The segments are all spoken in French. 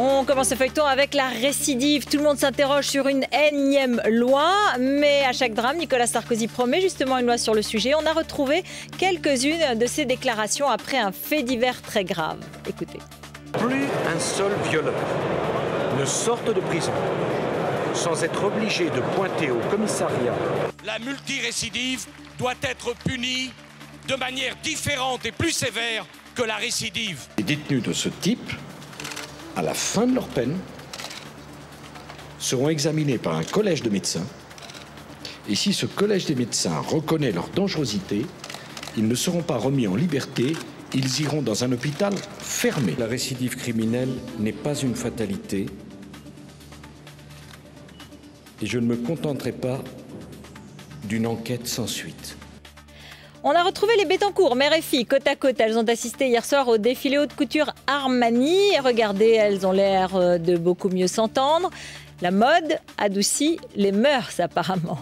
On commence ce feuilleton avec la récidive. Tout le monde s'interroge sur une énième loi, mais à chaque drame, Nicolas Sarkozy promet justement une loi sur le sujet. On a retrouvé quelques-unes de ses déclarations après un fait divers très grave. Écoutez. Plus un seul violeur ne sorte de prison sans être obligé de pointer au commissariat. La multirécidive doit être punie de manière différente et plus sévère que la récidive. Les détenus de ce type, à la fin de leur peine, seront examinés par un collège de médecins. Et si ce collège des médecins reconnaît leur dangerosité, ils ne seront pas remis en liberté, ils iront dans un hôpital fermé. La récidive criminelle n'est pas une fatalité. Et je ne me contenterai pas d'une enquête sans suite. On a retrouvé les Bettencourt, mère et fille, côte à côte. Elles ont assisté hier soir au défilé haute couture Armani. Regardez, elles ont l'air de beaucoup mieux s'entendre. La mode adoucit les mœurs, apparemment.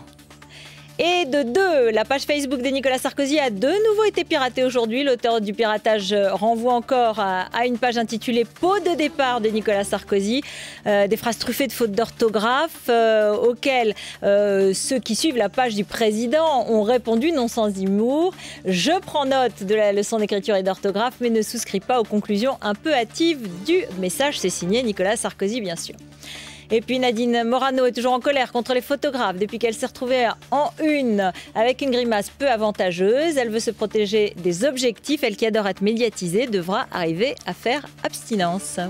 Et de deux, la page Facebook de Nicolas Sarkozy a de nouveau été piratée aujourd'hui. L'auteur du piratage renvoie encore à une page intitulée « Pot de départ de Nicolas Sarkozy ». Des phrases truffées de fautes d'orthographe auxquelles ceux qui suivent la page du président ont répondu non sans humour. « Je prends note de la leçon d'écriture et d'orthographe, mais ne souscris pas aux conclusions un peu hâtives du message ». C'est signé Nicolas Sarkozy, bien sûr. Et puis Nadine Morano est toujours en colère contre les photographes depuis qu'elle s'est retrouvée en une avec une grimace peu avantageuse. Elle veut se protéger des objectifs. Elle qui adore être médiatisée devra arriver à faire abstinence.